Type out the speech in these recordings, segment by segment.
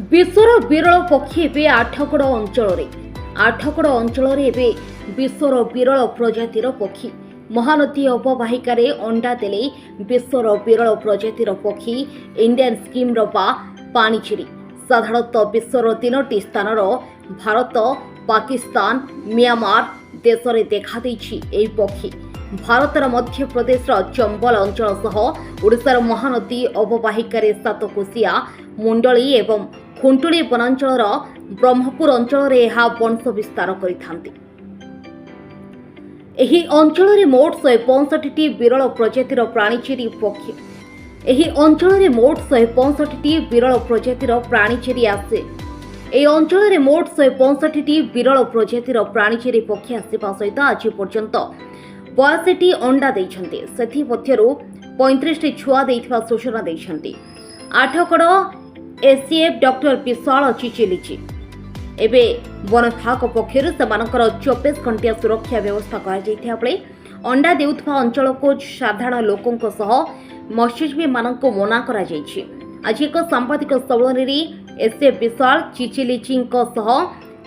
विश्वर विरल पक्षी एवं आठगड़ अंचल विश्वर विरल प्रजातिर पक्षी महानदी अववाहिकार अंडा देले विश्वर विरल प्रजातिर पक्षी इंडियन स्कीम पाणिचिरी साधारणतः विश्वर 3टी स्थान भारत पाकिस्तान म्यांमार देश में देखा पक्षी भारतर मध्य प्रदेश चंबल अंचल सह ओडिशार महानदी अववाहिकार सातकोशिया मुंडली एवं खुंटुली वनांचल ब्रह्मपुर अंचल वंश विस्तार करिथांती। एही अंचल रे मोट 165टी विरल प्रजातिर प्राणीचेरी पक्षी मोट 165टी विरल प्रजातिर प्राणीचेरी आसे ए अंचल रे मोट 165टी विरल प्रजातिर प्राणीचेरी पक्षी आसिबा सहित आज पर्यंत 82टी अंडा देइछन्ते सेथि मध्यरु 35टी छुआ देइथिबा सूचना देइछन्ते। आठगड़ एसीएफ डॉक्टर विशाल चिचिलिची एबे वन विभाग पक्षर सेमानकर 24 घंटिया सुरक्षा व्यवस्था करा जाइथिया बेले अंडा देउथबा अंचल को साधारण लोकंक सह मत्स्यजीवी मानक मना करा जाइछि। आज एक सांबादिक सम्मेलन एसीएफ विशाल चिचिलिचींक सह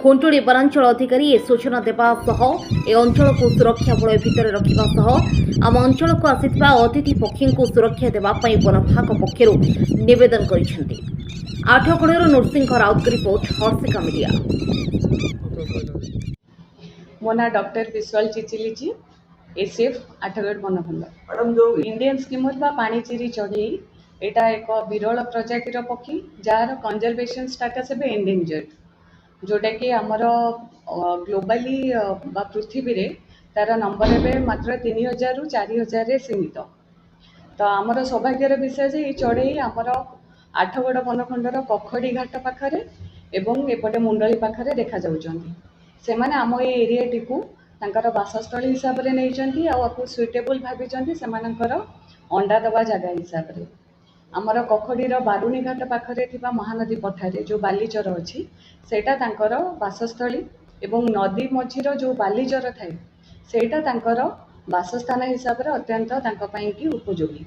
खुंटुड़ी वनांचल अधिकारी सूचना देवा सह ए अंचल को सुरक्षा बल भितर रखिबा सह आम अंचल को आसिथिबा अतिथि पक्षी को सुरक्षा देवा पई वन विभाग पक्षर निवेदन करिसेंती। Athagarh Narasingh Raut report Harshika media. मो ना डॉक्टर विश्वाल चिचिलिची एसीएफ आठगड़ मनखंड। मैडम जो इंडियन स्कीमर बा पाणिचेरी चढ़ई एटा एक विरल प्रजातिर पक्षी जार कंजर्वेशन स्टेटस एबे एंडेंजर्ड जोटा कि आमर ग्लोबाली बा पृथ्वी रे तार नंबर एबे मात्र 3000 रु 4000 रे सीमित। तो आमर सौभाग्यर विषय जे ये चढ़ई आमर आठगड़ वनखंडर कखड़ी घाट पाखरे एवं एपटे मुंडली पाखरे देखा जाउछन्ती। सेमाने आम ए एरियाटी को तांकर बासस्थली हिसाब रे नैछन्ती आ आपको सुइटेबल भाबिछन्ती सेमानकर अंडा दबा जगह हिसाब रे। आमर कखड़ीर बारुणी घाट पाखरे थिबा महानदी पठारे जो बालीचर अछि सेटा तांकर बासस्थली एवं नदी मझीर जो बालीचर थाए सेटा तांकर बासस्थान हिसाब रे अत्यंत तांका पई कि उपयोगी।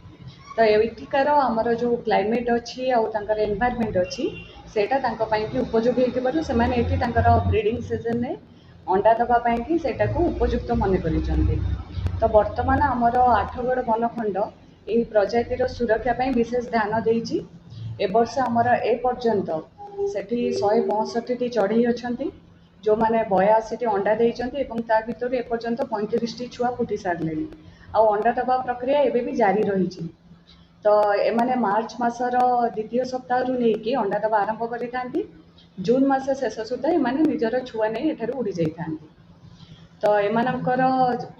तो एଠିକାର आमर जो क्लाइमेट अच्छी आउ तांकर एनवायरनमेंट अच्छी सेटा तांका पई कि उपयोगी हेतिबारु सेमाने एठी तांकर ब्रीडिंग सीजन में अंडा दबा पई कि सेटा को उपयुक्त मन करिसंती। तो वर्तमान आमर आठगड़ वनखंड एही प्रजातिर सुरक्षा पई विशेष ध्यान देइछि। ए वर्ष आमर ए पर्यंत सेठी 165टी चढ़ई अछंती जो माने 82टी अंडा देइछंती एवं ता भितर ए पर्यंत 35टी छुआ फुटी सारलेनी आ अंडा दबा प्रक्रिया एबे भी जारी रहिछि। तो एमाने मार्च मासर द्वितीय सप्ताह रु नेकी अंडा दबा आरंभ करिथांती जून मास शेष सुधा एमाने निजर छुआ नै एठारु उड़ी जाइथांती। तो एमानकर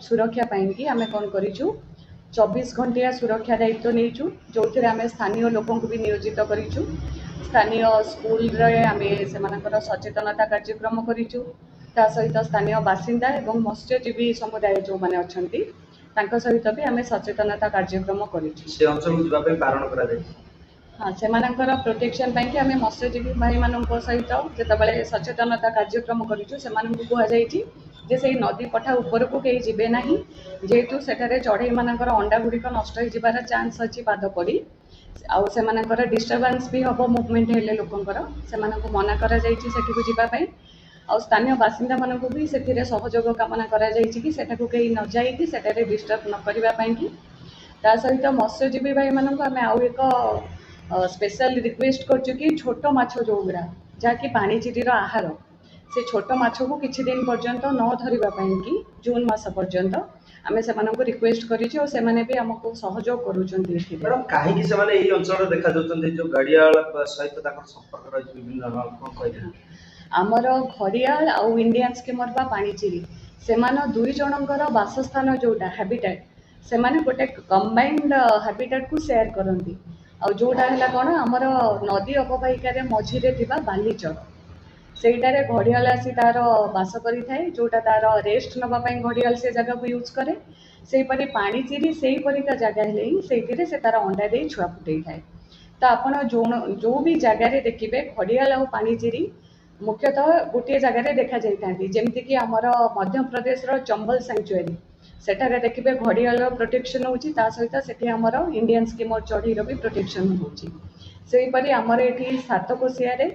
सुरक्षा पई कि आमे कोन करिछु 24 घंटिया सुरक्षा दायित्व नैछु जो आमे स्थानीय लोकों को भी नियोजित करिछु। स्थानीय स्कूल रे आमे सेमानकर सचेतनता कार्यक्रम करिछु ता सहित स्थानीय बासिंदा एवं मत्स्यजीवी समुदाय जो माने अछंती तांका सहित भी आमे सचेतनता कार्यक्रम करिछु। से अंचल को जबा बारण करा जाय। हाँ सेमानकर प्रोटेक्शन पई कि आमे मत्स्यजीवी भाई मानक सहित जेतबेले सचेतनता कार्यक्रम करिछु सेमानकु कुहा जायछि जे से नदी पठा ऊपर को कहीं जीवे नहीं जेहेतु सेठारे चढ़ई मानकर अंडा गुड़िक नष्ट हो जिबार चांस अच्छी पाद पड़ी आउ सेमानकर डिस्टर्बेंस भी हम मुवमेंट हेले लोकंकर सेमानकु मना करा जायछि सेठी को जिबा पई आउ स्थानीय बासिंदा मानकु भी सेथिरे सहयोग कामना करा जायछि कि सेठाकु कहीं न जाई कि सेठारे डिस्टर्ब न करिबा पई कि ता सहित मत्स्यजीवी भाई मानकु आमे आउ एक स्पेशल रिक्वेस्ट करछु कि छोट माछ जोगुरा जाकि पाणिचेरीर आहार से छोट माछ को किछि दिन पर्यंत न धरिबा पई कि जून मास पर्यंत आमे सेमानकु रिक्वेस्ट करिछि और सेमाने भी हमको सहयोग करूछन्ती। एठी मैडम काहे कि सेमाने एही अंचल देखा जाउछन्ती जो घड़ियाल सहित ताकर संपर्क रहि विभिन्न कोन कहले आमर घड़ियाल आउ इंडियन स्कीमर बा पाणिचेरी सेमान दुई जनकर वासस्थान जोटा हैबिटेट सेमाने गोटे कंबाइंड हैबिटेट को शेयर करंती आ जोटा हला कोन आमर नदी अववाहिकार मझिरे थिबा बालीचर सेटारे घड़ियाल आसी तार बास करि थाए जोटा तार रेस्ट नबा पई घड़ियाल से जगह को यूज करे सेही परि पाणिचेरी सेही परिका जगह हेले सेहिरे से तार अंडा दे छुआ फुटै थाए। तो आपण जो भी जगह रे देखिबे घड़ियाल और पाणिचेरी मुख्यतः गोटे जगह देखा जाइथांती जेमति कि आमर मध्य प्रदेश रो चंबल सैंक्चुअरी सेठारे देखिबे घड़ियाल प्रोटेक्शन होची ता सहित सेठी आमर इंडियन स्कीमर चढ़ई रो भी प्रोटेक्शन होची। सेही परि आमर एठी सातकोशिया रे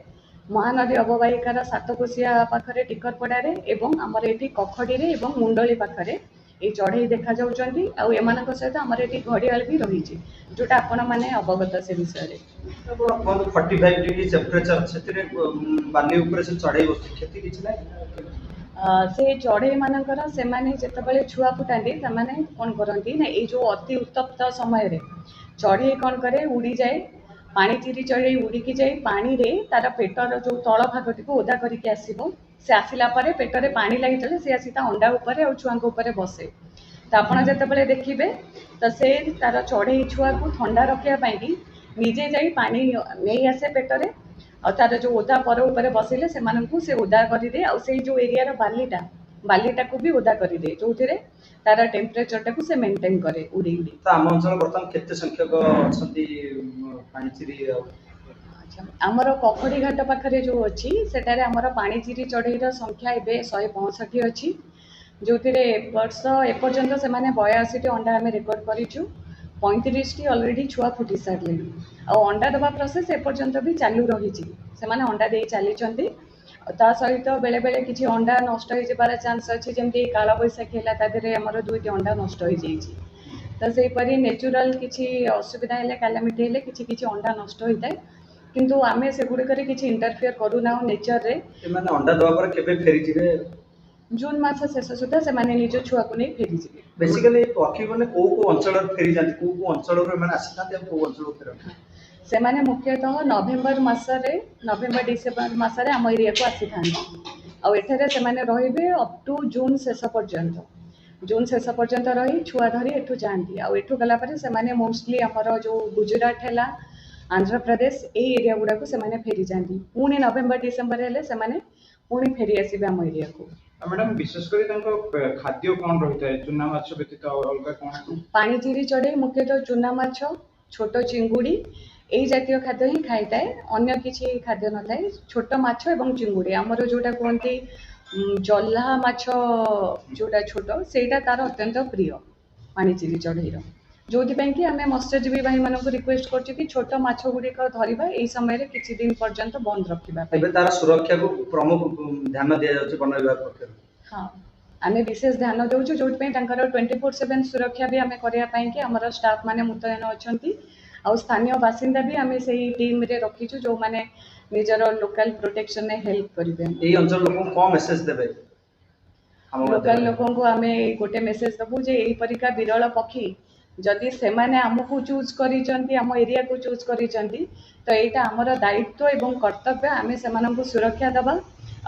महानदी अववाहिकार सातकोशिया पाखरे टिकरपड़ारे एवं आमर एठी कखड़ी एवं मुंडली पाखरे ये चढ़ई देखा जाउछंती आउ एमानक सहित आमर एठी घड़ियाल भी रही जोटा आपण माने अवगत से विषय 45 डिग्री टेम्परेचर सेतिरे बाली ऊपर से चढ़ई बसती खेती किछ नै से चढ़ई मानकर से माने जेतेबेले छुआ फुटांती सेमाने कोन करंती ना ए जो अति उत्तप्त समय रे चढ़ई कोन करे उड़ी जाए पानी चिरी चढ़ई उड़िकी जाए पानी रे तार पेटर जो तल भागटी को ओदा करके आसीबो से आसिला परे पेटरे पानी लागि चले से आसी ता अंडा ऊपर और छुआ ऊपर बसे तो आपण जेतेबेले देखिबे तो से तार चढ़ई छुआ को ठंडा रखिया पाई निजे जाई पानी नहीं आसे पेटरे और तार जो ओदा पर ऊपर बसिले से मानकु से ओदा करि दे और से जो एरिया रो बालीटा को भी ओदा करि दे जोथिरे तार टेम्परेचर टाको से मेंटेन करे उड़ी उड़ी तो आम अंचल बर्तमान केते संख्यक अछंती पानी चिरी आमर कखड़ी घाट पाखरे जो अच्छी सेटारे आमर पानी चिरी चढ़ईर संख्या एबे 165 अच्छी जो वर्ष एपर्यंत से 82 अंडा आम रेकर्ड करूँ 35 ऑलरेडी छुआ फुटी सारे आ अंडा दबा प्रोसेस एपर्यंत भी चालू रही से अंडा दे चली ता सहित बेले बेले किसी अंडा नष्ट हो जाबार चांस अच्छी जमी काल बैशाखी है तादेह आमर 2टी अंडा नष्ट हो जाइए तो सेपरी नेचुरल किसी असुविधा है कैलामिटी है किसी अंडा नष्ट होता है किंतु आमे से गुड़िक किसी इंटरफेयर करूना नेचर रे माने अंडा दवा पर केबे फेरी जिवे जून मास शेष सुधा से माने निज छुआ को नहीं फेरी जिवे बेसिकली पक्षी माने को अंचल फेरी जाती को अंचल रे माने आसी थाते को अंचल फेर से माने मुख्यतः नवेम्बर डिसेम्बर मसरे आम एरिया को आसी था आ एठारे से माने रहिबे अप टू जून शेष पर्यंत रही छुआ धरी एठू जाती आ एठू गला परे से माने मोस्टली हमर जो गुजरात है आंध्र प्रदेश ए एरिया गुड़ा को से माने फेरी जाती पुणी नवेम्बर डिसेम्बर हेले से माने पुणी फेरी आसीबे आम एरिया को मैडम विशेष कर खाद्य कौन रही है चूना माछ व्यतीत अलग कौन पानी चिरी चढ़ई मुख्यतः चूना माछ छोट चिंगुड़ी यही जातीय खाद्य ही खाई थाए अन्य किसी खाद्य न थाए छोट माछ एवं चिंगुड़ी आमर जोटा कहते जल्हा माछ जोटा छोट सेटा तार अत्यंत प्रिय पानी चिरी चढ़ईर जो कि आम मत्स्यजीवी भाई मानक रिक्वेस्ट करछु कि छोट माछ गुड़िक धरिबा एई समय किछि दिन पर्यंत बंद रखिबा एबे तार सुरक्षा को प्रमुख ध्यान दिया जाउछि वन विभाग पक्षरु हाँ आमे विशेष ध्यान देउछु जोटपे तांकर 24/7 सुरक्षा भी आमे करिया पई कि हमर स्टाफ माने मुतयन अछंती आ स्थानीय बासिंदा भी आमे सेही टीम रे रखिछु जो माने निजर लोकल प्रोटेक्शन ने हेल्प करिवे एई अंचल लोक को मेसेज देबे लोकल लोकों को आमे गोटे मेसेज दबु जे एई परिका विरल पक्षी जदि से माने हमको चूज करिचंती हम एरिया को चूज करिचंती तो एटा हमर दायित्व एवं कर्तव्य आमे सेमानंकु सुरक्षा दबा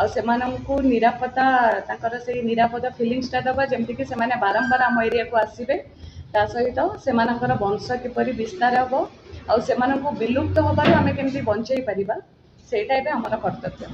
और सेमानंकु निरापत्ता तांकर से निरापद फीलिंग्सटा दबा जेमति कि सेमाने बारंबार हम एरिया को आसीबे ता सहित सेमानंकर वंश किपरि विस्तार हबो और सेमानंकु विलुप्त होबार आमे केमति बंचै परिबा सेटा एबे हमर कर्तव्य।